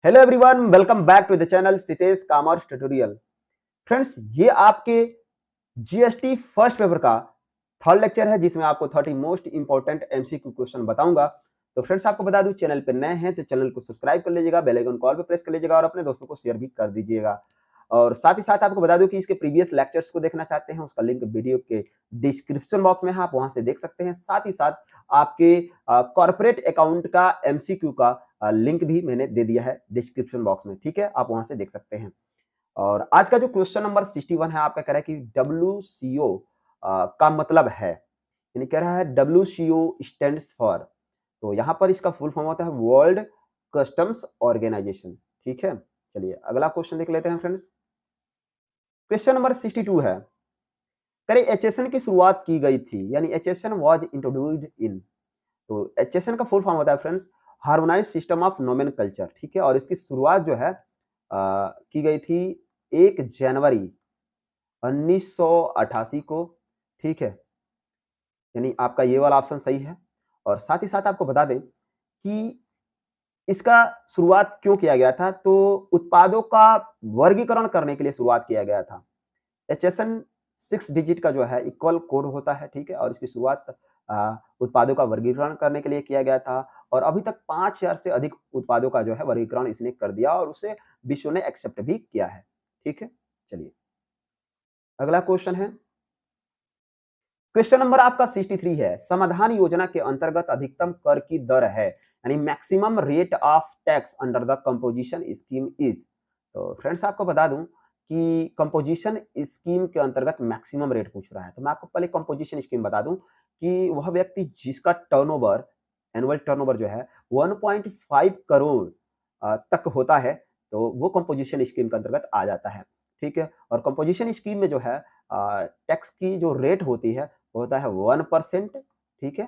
Hello everyone, welcome back to the channel Sitesh commerce tutorial. Friends, ये आपके GST first paper का third lecture है जिसमें आपको 30 मोस्ट इंपॉर्टेंट एमसीक्यू क्वेश्चन बताऊंगा। तो फ्रेंड्स, आपको बता दूं, चैनल पे नए हैं तो चैनल को सब्सक्राइब कर लीजिएगा, बेल आइकन कॉल पे प्रेस कर लीजिएगा और अपने दोस्तों को शेयर भी कर दीजिएगा। और साथ ही साथ आपको बता दूं कि इसके प्रीवियस लेक्चर्स को देखना चाहते हैं, उसका लिंक वीडियो के डिस्क्रिप्शन बॉक्स में है, आप वहां से देख सकते हैं। साथ ही साथ आपके कॉर्पोरेट अकाउंट का एमसीक्यू का लिंक भी मैंने दे दिया है डिस्क्रिप्शन बॉक्स में, ठीक है, आप वहां से देख सकते हैं। और आज का जो क्वेश्चन नंबर 61 है, आपका कह रहा है कि डब्ल्यूसीओ का मतलब है, यानी कह रहा है डब्ल्यूसीओ स्टैंड्स फॉर। तो यहां पर इसका फुल फॉर्म होता है वर्ल्ड कस्टम्स ऑर्गेनाइजेशन, ठीक है। चलिए अगला क्वेश्चन देख लेते हैं फ्रेंड्स। क्वेश्चन नंबर 62 है, करें एचएसएन की शुरुआत की गई थी, यानी एचएसएन वाज इंट्रोड्यूस्ड इन। तो एचएसएन का फुल फॉर्म होता है friends harmonised system of nomenclature, ठीक है। और इसकी शुरुआत जो है की गई थी 1 जनवरी 1988 को, ठीक है, यानी आपका ये वाला ऑप्शन सही है। और साथ ही साथ आपको बता दें कि इसका शुरुआत क्यों किया गया था, तो उत्पादों का वर्गीकरण करने के लिए शुरुआत किया गया था। एचएसएन 6 डिजिट का जो है इक्वल कोड होता है, ठीक है। और इसकी शुरुआत उत्पादों का वर्गीकरण करने के लिए किया गया था। और अभी तक 5000 से अधिक उत्पादों का जो है वर्गीकरण इसने कर दिया और उसे विश्व ने एक्सेप्ट भी किया है, ठीक है। चलिए अगला क्वेश्चन है, क्वेश्चन नंबर आपका 63 है, समाधान योजना के अंतर्गत अधिकतम कर की दर है, यानी maximum rate of tax under the composition scheme is. तो फ्रेंड्स, आपको बता दूं कि कंपोजिशन स्कीम के अंतर्गत मैक्सिमम रेट पूछ रहा है। तो मैं आपको पहले कंपोजिशन स्कीम बता दूं कि वह व्यक्ति जिसका टर्नओवर, एनुअल टर्नओवर जो है 1.5 करोड़ तक होता है, तो वो कंपोजिशन स्कीम के अंतर्गत आ जाता है, ठीक है। और कंपोजिशन स्कीम में जो है टैक्स की जो रेट होती है वो होता है 1%, ठीक है,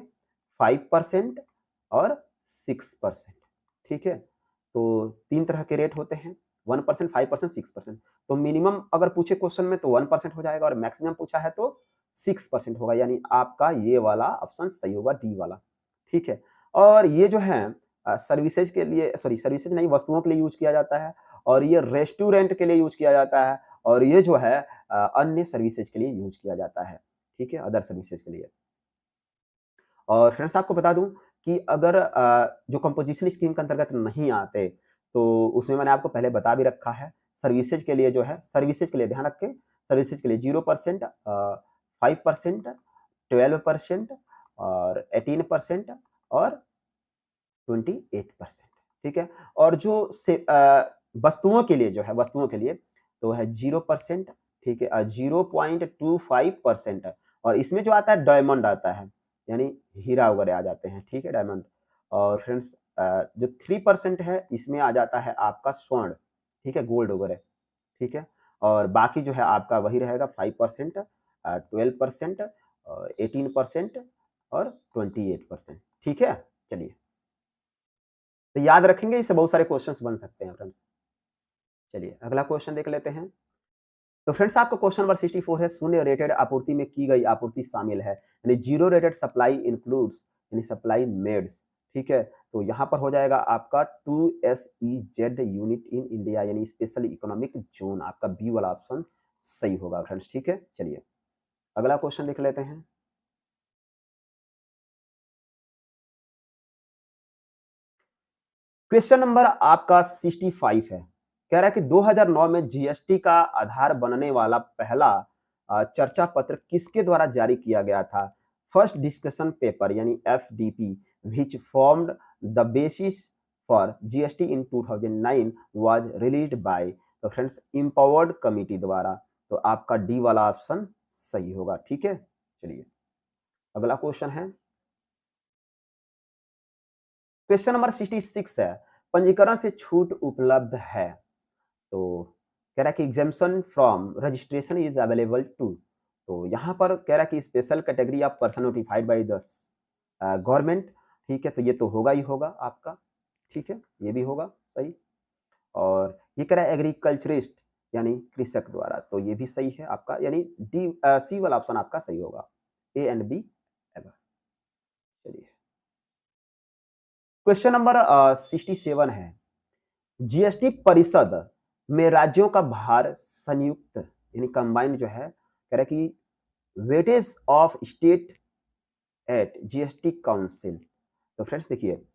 5% और 6%, ठीक है। तो 3 तरह के रेट होते हैं, 1%, 5%, 6%। तो मिनिमम अगर पूछे क्वेश्चन में तो 1% हो जाएगा और मैक्सिमम पूछा है तो 6% होगा, यानी आपका ये वाला ऑप्शन सही होगा, डी वाला, ठीक है। और ये जो है सर्विसेज के लिए, सॉरी सर्विसेज नहीं, वस्तुओं के लिए यूज किया जाता है। और ये रेस्टोरेंट के लिए यूज किया जाता है। और ये जो है अन्य सर्विसेज के लिए यूज किया जाता है, ठीक है, अदर सर्विसेज के लिए। और फ्रेंड्स, आपको बता दूं कि अगर जो कंपोजिशन स्कीम के अंतर्गत नहीं आते तो उसमें मैंने आपको पहले बता भी रखा है। सर्विसेज के लिए जो है, सर्विसेज के लिए ध्यान रखें, सर्विसेज के लिए 0%, 5%, 12% और 18% और 28%, ठीक है। और जो वस्तुओं के लिए जो है, वस्तुओं के लिए तो है 0%, ठीक है, 0.25%। और इसमें जो आता है डायमंड आता है, यानी हीरा वगैरह आ जाते हैं, ठीक है, डायमंड। और फ्रेंड्स, जो 3% है इसमें आ जाता है आपका स्वर्ण, ठीक है, गोल्ड वगैरह, ठीक है। और बाकी जो है आपका वही रहेगा 5%, 12%, 18% और 28%, ठीक है। चलिए, तो याद रखेंगे, इससे बहुत सारे क्वेश्चंस बन सकते हैं फ्रेंड्स। चलिए अगला क्वेश्चन देख लेते हैं। तो फ्रेंड्स, आपका क्वेश्चन नंबर 64 है, शून्य रेटेड आपूर्ति में की गई आपूर्ति शामिल है, यानी जीरो रेटेड सप्लाई इंक्लूड्स, यानी सप्लाई मेड्स, ठीक है। तो यहाँ पर हो जाएगा आपका 2SEZ यूनिट इन इंडिया, यानी स्पेशल इकोनॉमिक जोन, आपका बी वाला ऑप्शन सही होगा फ्रेंड्स, ठीक है। चलिए अगला क्वेश्चन देख लेते हैं। क्वेश्चन नंबर आपका 65 है, कह रहा है कि 2009 में जीएसटी का आधार बनने वाला पहला चर्चा पत्र किसके द्वारा जारी किया गया था। फर्स्ट डिस्कशन पेपर, यानी FDP, which formed the basis for GST in 2009 was released by. तो फ्रेंड्स, इंपावर्ड कमिटी द्वारा। तो आपका डी वाला ऑप्शन सही होगा, ठीक है। चलिए अगला क्वेश्चन है, क्वेश्चन नंबर 66 है, पंजीकरण से छूट उपलब्ध है। तो कह रहा है कि exemption from registration is available to. तो यहाँ पर कह रहा है कि special category of person notified by the government, ठीक है। तो ये तो होगा ही होगा आपका, ठीक है, ये भी होगा सही। और ये कह रहा है एग्रीकल्चरिस्ट, यानी कृषक द्वारा, तो ये भी सही है आपका, यानी डी सी वाला ऑप्शन आपका सही होगा, ए एंड बी एवर। चलिए क्वेश्चन नंबर 67 है, जीएसटी परिषद में राज्यों का भार संयुक्त यानी कंबाइंड जो है, कह रहा है कि weightage of state at GST council. तो फ्रेंड्स देखिए,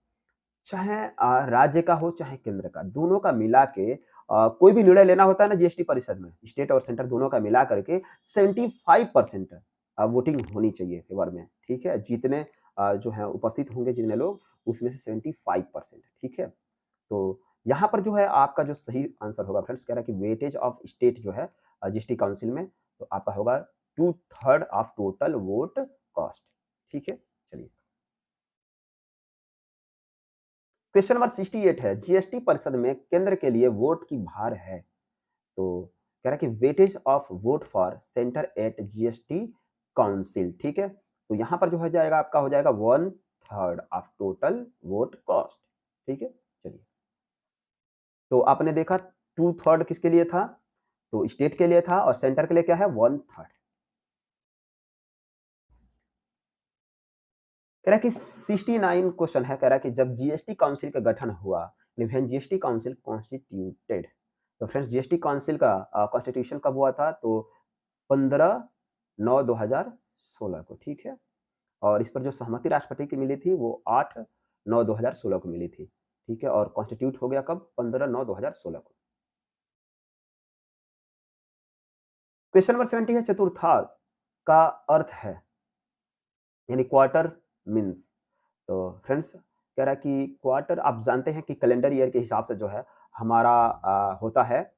चाहे राज्य का हो चाहे केंद्र का, दोनों का मिला के कोई भी निर्णय लेना होता है ना जीएसटी परिषद में, स्टेट और सेंटर दोनों का मिला करके 75% वोटिंग होनी चाहिए फेवर में, ठीक है? जितने जो है उपस्थित होंगे जितने लोग, उसमें से 75%, ठीक है? तो यहाँ पर जो है आपका जो सही आंसर होगा फ्रेंड्स, कह रहा है कि वेटेज ऑफ स्टेट जो है जीएसटी काउंसिल में, तो आपका होगा 2/3 ऑफ टोटल वोट कॉस्ट, ठीक है? चलिए, क्वेश्चन नंबर 68 है, जीएसटी परिषद में केंद्र के लिए वोट की भार है। तो कह रहा है कि weightage of vote for centre at GST council, ठीक है? तो यहाँ पर जो हो जाएगा आपका हो जाएगा 1/3 ऑफ टोटल वोट कॉस्ट, ठीक है? चलिए, तो आपने देखा 2/3 किसके लिए था? तो स्टेट के लिए था और सेंटर के लिए क्या है? 1/3। कह रहा है कि 69 क्वेश्चन है, कह रहा है कि जब जीएसटी काउंसिल का गठन हुआ, व्हेन जीएसटी काउंसिल कॉन्स्टिट्यूटेड। तो फ्रेंड्स जीएसटी काउंसिल का कॉन्स्टिट्यूशन कब हुआ था? तो 15/9/2016 को, ठीक है? और इस पर जो सहमति राष्ट्रपति की मिली थी वो 8/9/2016 को मिली थी, ठीक है? और कॉन्स्टिट्यूट हो गया कब? 15/9/2016 को। क्वेश्चन नंबर 70 है, चतुर्थांश का अर्थ है, यानी क्वार्टर मीन्स। तो फ्रेंड्स कह रहा है कि क्वार्टर आप जानते हैं कि कैलेंडर ईयर के हिसाब से जो है हमारा होता है,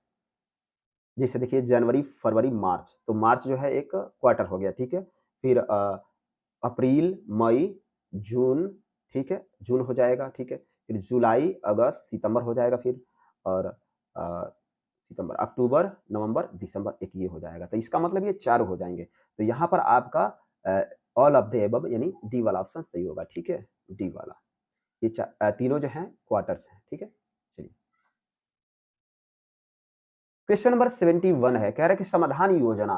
जैसे देखिए जनवरी, फरवरी, मार्च। तो मार्च जो है एक क्वार्टर हो गया, ठीक है? फिर अप्रैल, मई, जून, ठीक है? जून हो जाएगा, ठीक है? फिर जुलाई, अगस्त, सितंबर हो जाएगा फिर, और सितंबर, अक्टूबर, नवंबर, दिसंबर, एक ये हो जाएगा। तो इसका मतलब ये 4 हो जाएँगे। तो यहाँ पर आपका ऑल ऑफ द अबव यानी डी वाला ऑप्शन सही होगा, ठीक है? डी वाला। ये तीनों जो हैं क्वार्टर्स हैं, ठीक है? चलिए, क्वेश्चन नंबर 71 है, कह रहा है कि समाधान योजना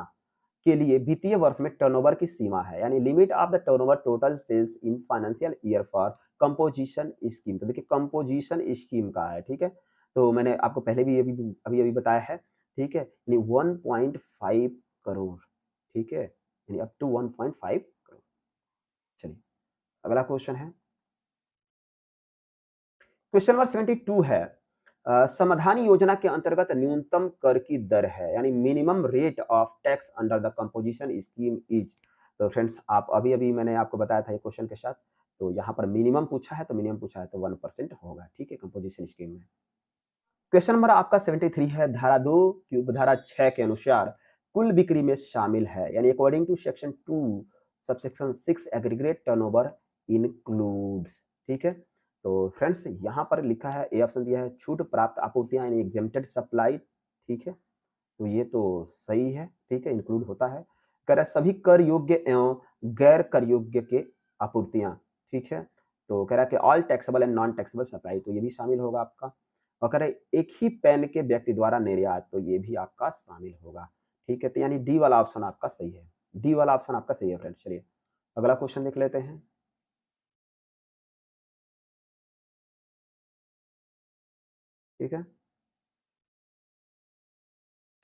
के लिए वित्तीय वर्ष में टर्नओवर की सीमा है, यानी limit of the turnover total sales in financial year for composition scheme. तो देखिए कंपोजिशन स्कीम का है, ठीक है? तो मैंने आपको पहले भी अभी बताया है, ठीक है? यानी 1.5 करोड़, ठीक है? यानी अप टू 1.5 करोड़। चलिए, अगला क्वेश्चन है, क्वेश्चन नंबर 72 है, समाधान योजना के अंतर्गत न्यूनतम कर की दर है, यानी minimum rate of tax under the composition scheme is. तो फ्रेंड्स आप अभी-अभी मैंने आपको बताया था ये क्वेश्चन के साथ, तो यहाँ पर मिनिमम पूछा है, तो मिनिमम पूछा है तो 1% होगा, ठीक है? कंपोजिशन स्कीम में। क्वेश्चन नंबर आपका 73 है, धारा 2 की उपधारा 6 के अनुसार कुल बिक्री में शामिल है, यानी according to section 2 subsection 6 aggregate turnover includes, ठीक है? तो फ्रेंड्स यहाँ पर लिखा है, ए ऑप्शन दिया है, छूट प्राप्त आपूर्तियां यानी एग्जेम्प्टेड सप्लाई, ठीक है? तो ये तो सही है, ठीक है? इंक्लूड होता है। कह रहा है सभी कर योग्य एवं गैर कर योग्य के आपूर्तियां, ठीक है? तो कह रहा है कि all taxable and non taxable supply, तो ये भी शामिल होगा आपका। और कह रहा है एक ही पैन के व्यक्ति द्वारा निर्यात, तो ये भी आपका शामिल होगा, ठीक है? तो यानी डी वाला ऑप्शन आपका सही है। डी वाला ऑप्शन आपका सही है फ्रेंड्स। चलिए, अगला क्वेश्चन देख लेते हैं, ठीक है?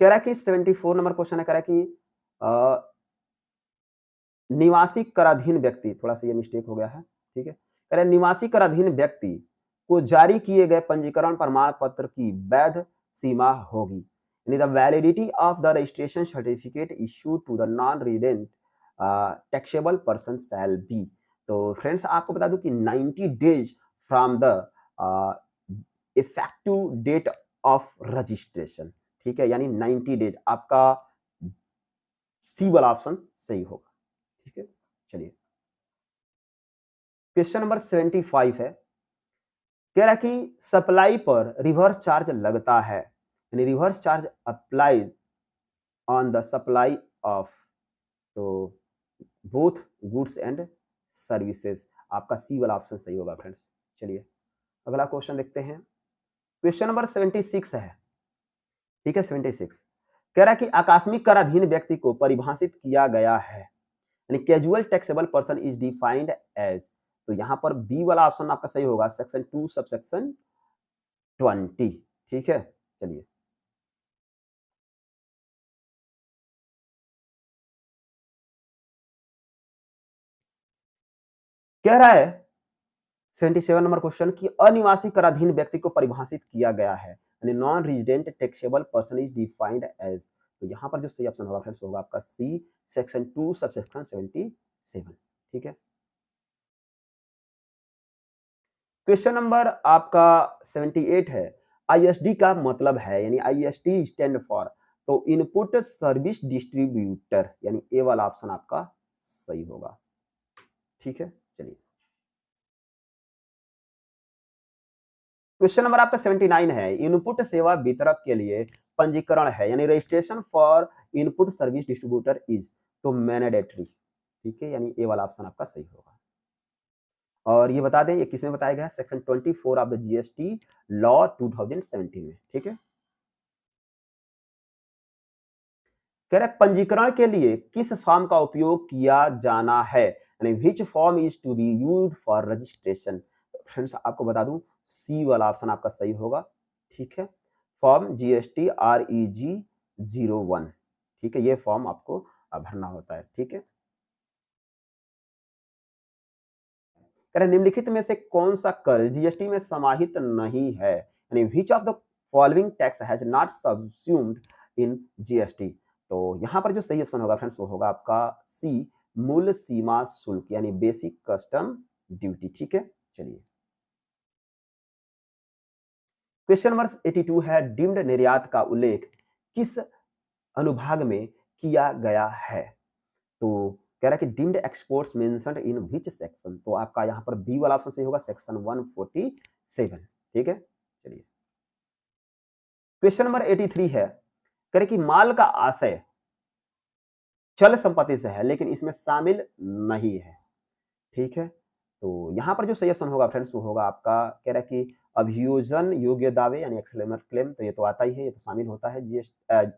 कह रहा है कि 74 नंबर क्वेश्चन है, कह रहा है कि अ, निवासी कराधीन व्यक्ति, थोड़ा-सा ये मिस्टेक हो गया है, ठीक है? कह रहा है निवासी कराधीन व्यक्ति को जारी किए गए पंजीकरण प्रमाण पत्र की वैध सीमा होगी। यानी the validity of the registration certificate issued to the non-resident taxable person shall be. तो फ्रेंड्स आपको बता दूँ कि 90 days from the uh, effective date of registration, ठीक है? यानी 90 डेज़ आपका सी वाला ऑप्शन सही होगा, ठीक है? चलिए, क्वेश्चन नंबर 75 है, कह रहा है कि सप्लाई पर रिवर्स चार्ज लगता है, यानी reverse charge applied on the supply of, तो बोथ गुड्स एंड सर्विसेज, आपका सी वाला ऑप्शन सही होगा फ्रेंड्स। चलिए, अगला क्वेश्चन देखते हैं, क्वेश्चन नंबर 76 है, ठीक है? 76 कह रहा है कि आकस्मिक कराधीन व्यक्ति को परिभाषित किया गया है, यानी casual taxable person is defined as. तो यहाँ पर बी वाला ऑप्शन आपका सही होगा, सेक्शन 2 सबसेक्शन 20, ठीक है? चलिए। कह रहा है 77 नंबर क्वेश्चन कि अनिवासी कराधीन व्यक्ति को परिभाषित किया गया है। यानी non resident taxable person is defined as, तो यहाँ पर जो सही ऑप्शन होगा फ्रेंड्स होगा आपका सी, सेक्शन 2 सबसेक्शन 77। ठीक है। क्वेश्चन नंबर आपका 78 है। आईएसडी का मतलब है, यानी आईएसडी स्टैंड फॉर, तो इनपुट सर्विस डिस्ट्रीब्यूटर, यानी ए वाला ऑप्शन आपका सही होगा। ठीक है, चलिए। क्वेश्चन नंबर आपका 79 है। इनपुट सेवा वितरक के लिए पंजीकरण है, यानी registration for input service distributor is, तो मैंडेटरी। ठीक है, यानी ए वाला ऑप्शन आपका सही होगा। और ये बता दें ये किसमें बताया गया है, section 24 of the GST law 2017 में। ठीक है। कह रहे पंजीकरण के लिए किस फॉर्म का उपयोग किया जाना है, यानी which form is to be used for registration. Friends आपको बता दूं सी वाला ऑप्शन आपका सही होगा। ठीक है, फॉर्म जीएसटी REG 01। ठीक है, ये फॉर्म आपको भरना होता है। ठीक है। कह रहे निम्नलिखित में से कौन सा कर जीएसटी में समाहित नहीं है, यानी which of the following tax has not subsumed in GST, तो यहां पर जो सही ऑप्शन होगा फ्रेंड्स वो होगा आपका सी, मूल सीमा शुल्क, यानी बेसिक कस्टम ड्यूटी। ठीक है, चलिए। क्वेश्चन नंबर 82 है। डिम्ड निर्यात का उल्लेख किस अनुभाग में किया गया है, तो कह रहा है कि deemed exports mentioned in which section, तो आपका यहाँ पर बी वाला ऑप्शन सही होगा, सेक्शन 147। ठीक है, चलिए। क्वेश्चन नंबर 83 है। कह रहे कि माल का आशय चल संपत्ति से है लेकिन इसमें शामिल नहीं है। ठीक है, तो यहाँ पर जो सही ऑप्शन होगा फ्रेंड्स वो होगा आपका, कह रहा है कि अभियोजन योग्य दावे यानी एक्सक्लेमर क्लेम, तो ये तो आता ही है, ये तो शामिल होता है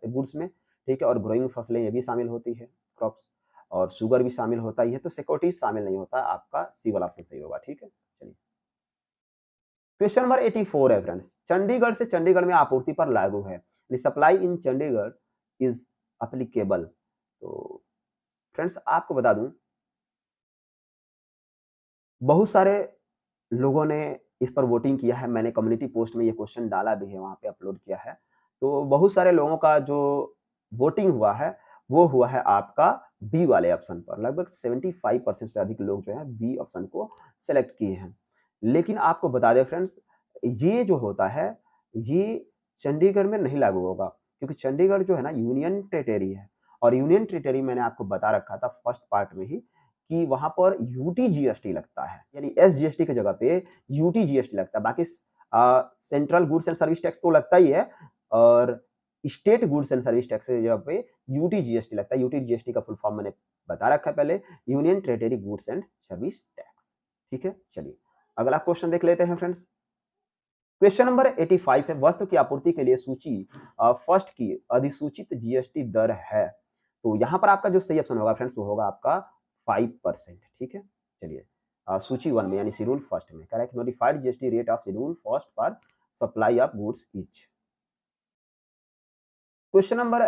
गुड्स में। ठीक है, और ग्रोइंग फसलें ये भी शामिल होती है, क्रॉप्स, और शुगर भी शामिल होता ही है, तो सिक्योरिटीज शामिल नहीं होता, आपका सी वाला ऑप्शन सही होगा। ठीक है, चलिए। क्वेश्चन नंबर 84 है फ्रेंड्स। चंडीगढ़ से चंडीगढ़ में आपूर्ति पर लागू है, supply in Chandigarh is applicable, तो फ्रेंड्स आपको बता दूं बहुत सारे लोगों ने इस पर वोटिंग किया है, मैंने कम्युनिटी पोस्ट में ये क्वेश्चन डाला भी है, वहाँ पे अपलोड किया है। तो बहुत सारे लोगों का जो वोटिंग हुआ है, वो हुआ है आपका बी वाले ऑप्शन पर। लगभग 75% से अधिक लोग जो है बी ऑप्शन को सेलेक्ट किए हैं। लेकिन आपको बता दें फ्रेंड्स, ये जो होता है, ये चंडीगढ़ में नहीं लागू होगा, क्योंकि चंडीगढ़ जो है ना यूनियन टेरिटरी है, और यूनियन टेरिटरी मैंने आपको बता रखा था फर्स्ट पार्ट में ही कि वहां पर यूटी जीएसटी लगता है, यानी एसजीएसटी की जगह पे यूटी जीएसटी लगता है। बाकी central goods and service tax तो लगता ही है, और state goods and service tax की जगह पे यूटी जीएसटी लगता है। यूटी जीएसटी का फुल फॉर्म मैंने बता रखा है पहले, union territory goods and service tax. ठीक है, चलिए अगला क्वेश्चन देख लेते हैं फ्रेंड्स। क्वेश्चन नंबर 85 है। वस्तु की आपूर्ति के लिए सूची फर्स्ट की अधिसूचित जीएसटी दर है, तो यहां पर आपका जो सही ऑप्शन होगा फ्रेंड्स वो होगा आपका 5%। ठीक है, चलिए। सूची 1 में यानी शेड्यूल फर्स्ट में correct notified GST rate of schedule first for supply of goods etch. Question number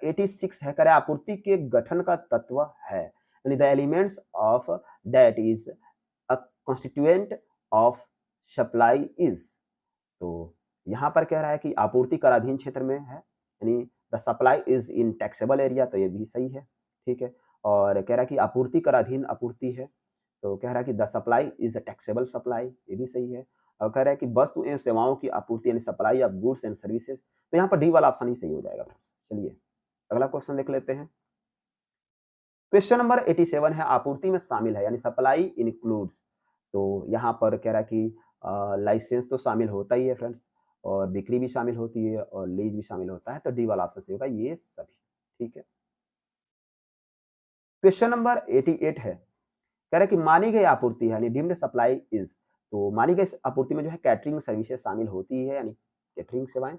86 है। करे आपूर्ति के गठन का तत्व है, यानी the elements of that is a constituent of supply is, तो यहाँ पर कह रहा है कि आपूर्ति कराधीन क्षेत्र में है, यानी the supply is in taxable area, तो ये भी सही है। ठीक है, और कह रहा है कि आपूर्ति कराधीन आपूर्ति है, तो कह रहा है कि the supply is a taxable supply, ये भी सही है। और कह रहा है कि वस्तु एवं सेवाओं की आपूर्ति यानी supply of goods and services, तो यहाँ पर डी वाला ऑप्शन ही सही हो जाएगा। चलिए अगला क्वेश्चन देख लेते हैं। क्वेश्चन नंबर 87 है। आपूर्ति में शामिल है, यानी सप्लाई इंक्लूड्स, तो यहाँ पर कह रहा है कि लाइसेंस तो शामिल होता ही है फ्रेंड्स, और बिक्री भी शामिल होती है, और लीज भी शामिल होता है, तो डी वाला ऑप्शन सही होगा ये सभी। ठीक है। क्वेश्चन नंबर 88 है। कह रहा है कि मानी गई आपूर्ति है, यानी डीम्ड सप्लाई इज, तो मानी गई आपूर्ति में जो है कैटरिंग सर्विसेज शामिल होती है, यानी कैटरिंग सेवाएं,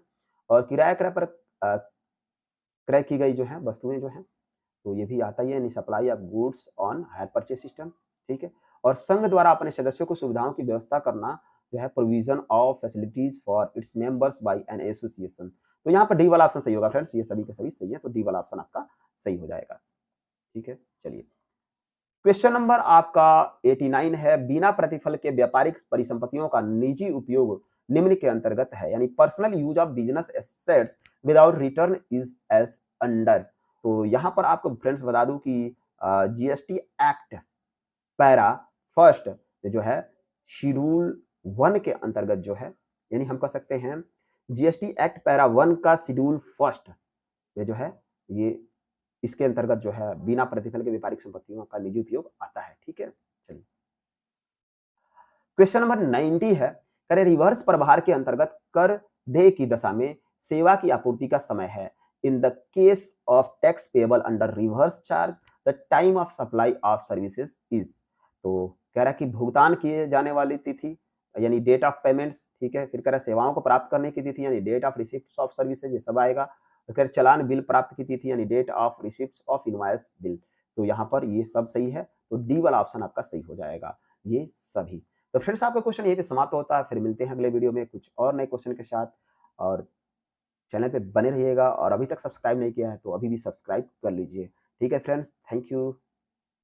और किराया क्रय पर क्रय की गई जो है वस्तुएं जो हैं, तो ये भी आता ही है, यानी supply of goods on hire purchase system. ठीक है, और संघ द्वारा अपने सदस्यों को सुविधाओं की व्यवस्था करना जो है provision of facilities for its members by an association. तो यहाँ पर डी वाला ऑप्शन सही होगा फ्रेंड्स, ये सभी के सभी सही है, तो डी वाला ऑप्शन आपका सही हो जाएगा। ठीक है, चलिए क्वेश्चन नंबर आपका 89 है, बिना प्रतिफल के व्यापारिक परिसंपत्तियों का निजी उपयोग निम्न के अंतर्गत है, यानी personal use of business assets without return is as under. तो यहाँ पर आपको फ्रेंड्स बता दूं कि जीएसटी एक्ट पैरा फर्स्ट जो है शेड्यूल 1 के अंतर्गत जो है, यानी हम कह सकते हैं जीएसटी एक्ट पैरा 1 का शेड्यूल फर्स्ट में जो है ये इसके अंतर्गत जो है बिना प्रतिफल के व्यापारिक संपत्तियों का निजी उपयोग आता है। ठीक है, चलिए क्वेश्चन नंबर 90 है, करे रिवर्स प्रभार के अंतर्गत कर देय की दशा में सेवा की आपूर्ति का समय है। In the case of tax payable under reverse charge the time of supply of services is. तो कह रहा है कि भुगतान किए जाने वाली तिथि यानी डेट ऑफ पेमेंट्स, ठीक है, फिर कह रहा है सेवाओं को प्राप्त करने की तिथि यानी date of receipt of services, ये सब आएगा। तो फिर चालान बिल प्राप्त की तिथि यानी date of receipt of invoice bill. तो यहाँ पर ये सब सही है, तो डी वाला ऑप्शन आपका सही हो जाएगा, ये सभी। तो फ्रेंड्स आपका क्वेश्चन यहीं पे समाप्त होता है, फिर मिलते हैं अगले वीडियो में कुछ और नए क्वेश्चन के साथ। और चैनल पे बने रहिएगा, और अभी तक सब्सक्राइब नहीं किया है तो अभी भी सब्सक्राइब कर लीजिए। ठीक है फ्रेंड्स, थैंक यू।